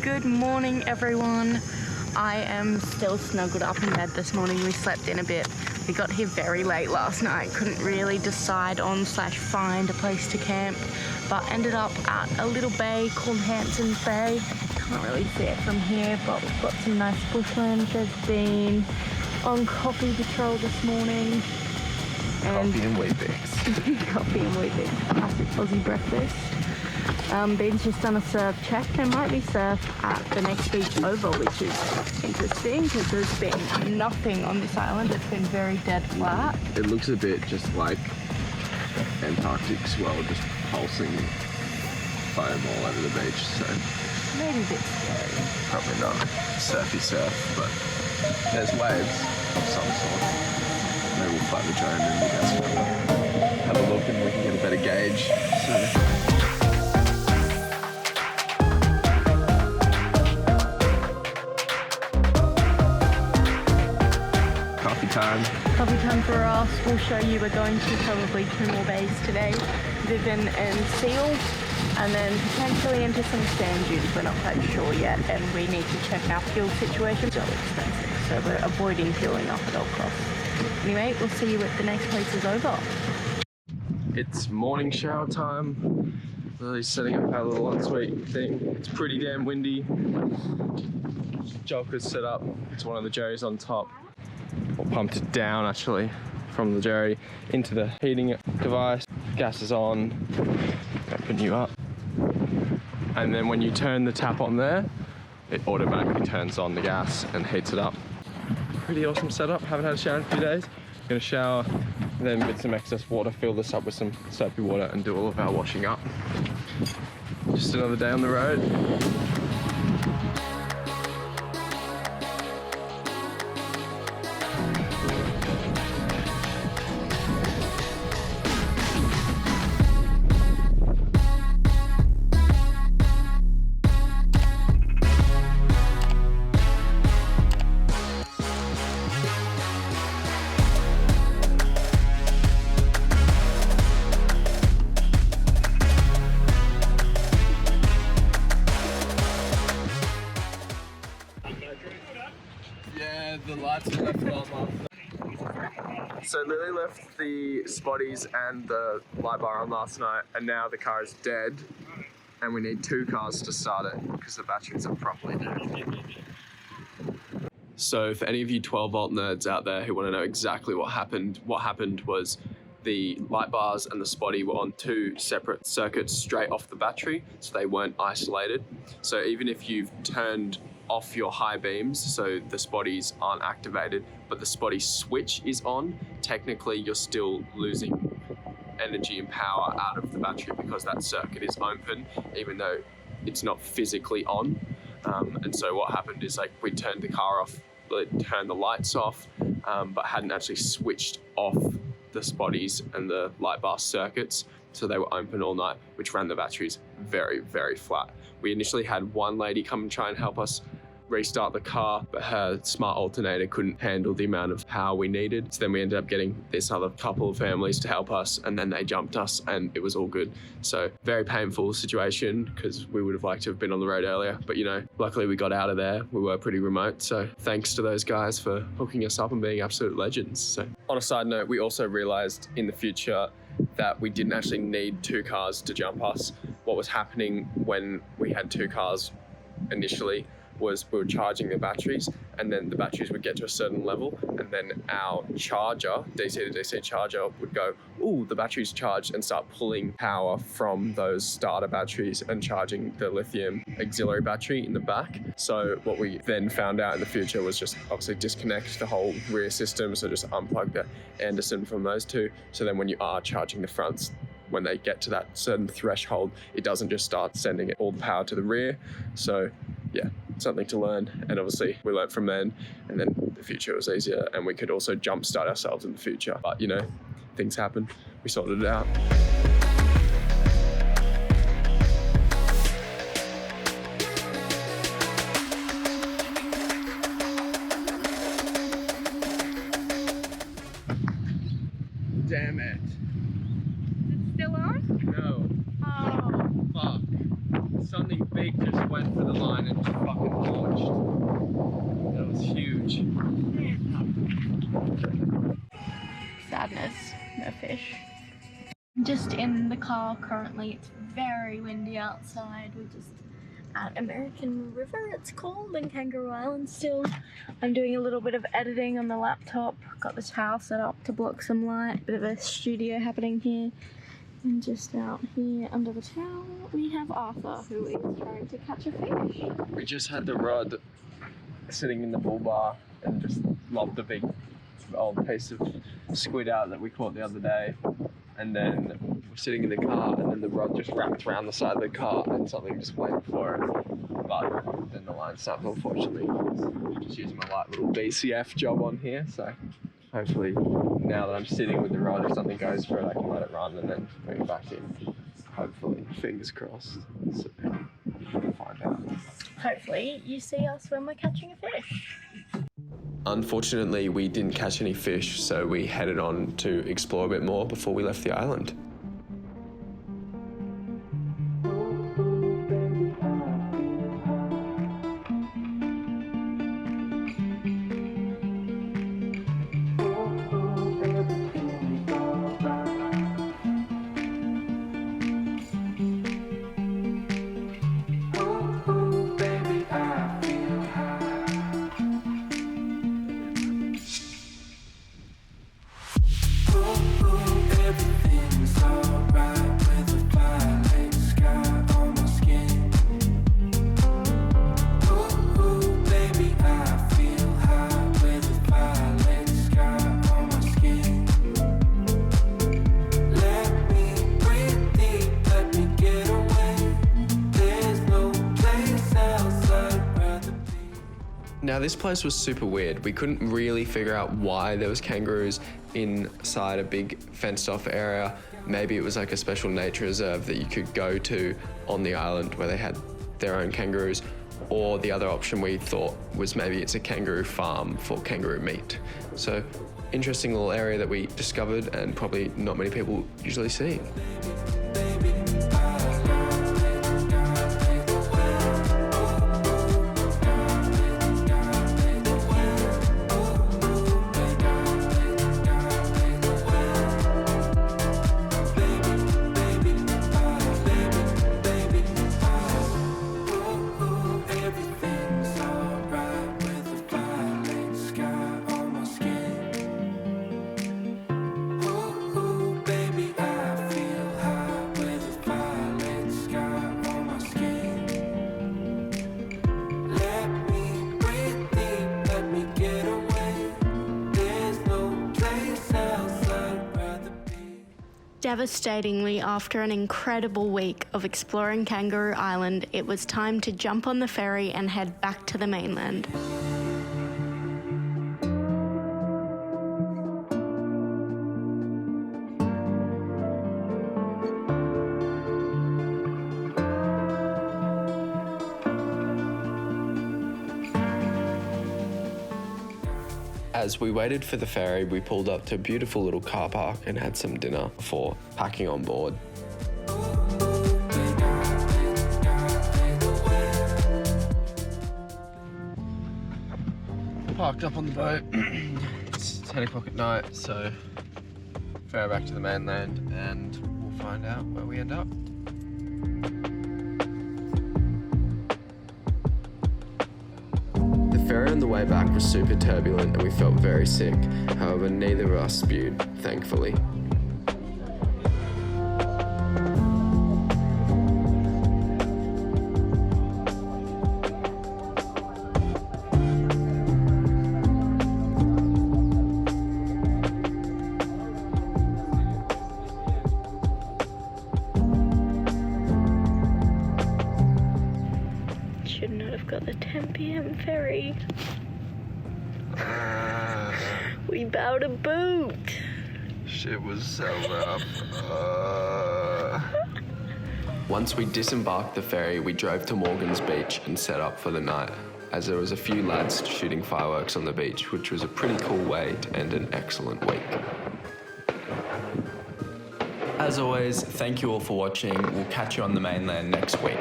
Good morning, everyone. I am still snuggled up in bed this morning. We slept in a bit. We got here very late last night. Couldn't really decide on / find a place to camp, but ended up at a little bay called Hanson's Bay. Can't really see it from here, but we've got some nice bushland. There's been on coffee patrol this morning. And coffee and Weet-Bix. Coffee and Weet-Bix. Classic Aussie breakfast. Bean's just done a surf check. There might be surf at the next beach over, which is interesting because there's been nothing on this island. It's been very dead flat. It looks a bit just like Antarctic swell, just pulsing foam all over the beach, so Maybe a bit scary. probably not surfy surf, but there's waves of some sort. Maybe we'll fly the drone and you guys can have a look and we can get a better gauge. So. Coffee time for us. We'll show you. We're going to probably 2 more bays today. Vivian and Seal, and then potentially into some sand dunes. We're not quite sure yet, and we need to check our fuel situation. It's so expensive, so we're avoiding fueling up at all costs. Anyway, we'll see you at the next places over. It's morning shower time. Lily's setting up our little ensuite thing. It's pretty damn windy. Jolka's set up. It's one of the jerrys on top. Or pumped it down actually from the jerry into the heating device. Gas is on. Open you up. And then when you turn the tap on there, it automatically turns on the gas and heats it up. Pretty awesome setup. Haven't had a shower in a few days. Gonna shower, then with some excess water, fill this up with some soapy water and do all of our washing up. Just another day on the road. Yeah, the lights are left on. So Lily left the spotties and the light bar on last night, and now the car is dead, and we need 2 cars to start it because the batteries are properly dead. So for any of you 12-volt nerds out there who want to know exactly what happened was the light bars and the spotty were on 2 separate circuits straight off the battery, so they weren't isolated. So even if you've turned off your high beams, so the spotties aren't activated, but the spotty switch is on, technically you're still losing energy and power out of the battery because that circuit is open, even though it's not physically on. And so what happened is, like, we turned the car off, turned the lights off, but hadn't actually switched off the spotties and the light bar circuits, so they were open all night, which ran the batteries very, very flat. We initially had one lady come and try and help us restart the car, but her smart alternator couldn't handle the amount of power we needed. So then we ended up getting this other couple of families to help us, and then they jumped us and it was all good. So very painful situation because we would have liked to have been on the road earlier, but you know, luckily we got out of there. We were pretty remote, so thanks to those guys for hooking us up and being absolute legends. So on a side note, we also realized in the future that we didn't actually need 2 cars to jump us. What was happening when we had 2 cars initially was we were charging the batteries, and then the batteries would get to a certain level, and then our charger, DC to DC charger, would go, ooh, the battery's charged, and start pulling power from those starter batteries and charging the lithium auxiliary battery in the back. So what we then found out in the future was just obviously disconnect the whole rear system, so just unplug the Anderson from those 2. So then when you are charging the fronts, when they get to that certain threshold, it doesn't just start sending all the power to the rear. So yeah, something to learn, and obviously we learned from then, and then the future was easier, and we could also jumpstart ourselves in the future. But you know, things happen. We sorted it out. Damn it. Is it still on? No. Oh. Fuck. Something big just went for the line and fish. I'm just in the car currently. It's very windy outside. We're just at American River, it's called, in Kangaroo Island still. I'm doing a little bit of editing on the laptop. Got the towel set up to block some light. Bit of a studio happening here. And just out here under the towel, we have Arthur, who is trying to catch a fish. We just had the rod sitting in the bull bar and just lobbed a big old piece of squid out that we caught the other day. And then we're sitting in the car, and then the rod just wrapped around the side of the car and something just went for it. But then the line snapped, unfortunately. Just using my light little BCF job on here, so hopefully now that I'm sitting with the rod, if something goes for it, I can let it run and then bring it back in. Hopefully, fingers crossed. So we'll find out. Hopefully you see us when we're catching a fish. Unfortunately, we didn't catch any fish, so we headed on to explore a bit more before we left the island. Now this place was super weird. We couldn't really figure out why there was kangaroos inside a big fenced off area. Maybe it was like a special nature reserve that you could go to on the island where they had their own kangaroos. Or the other option we thought was maybe it's a kangaroo farm for kangaroo meat. So interesting little area that we discovered and probably not many people usually see. Devastatingly, after an incredible week of exploring Kangaroo Island, it was time to jump on the ferry and head back to the mainland. As we waited for the ferry, we pulled up to a beautiful little car park and had some dinner before packing on board. Parked up on the boat. It's 10 o'clock at night, so ferry back to the mainland and we'll find out where we end up. The ferry on the way back was super turbulent and we felt very sick. However, neither of us spewed, thankfully. Should not have got the 10 p.m. ferry. We bowed a boot. Shit was so rough. Once we disembarked the ferry, we drove to Morgan's Beach and set up for the night, as there was a few lads shooting fireworks on the beach, which was a pretty cool way to end an excellent week. As always, thank you all for watching. We'll catch you on the mainland next week.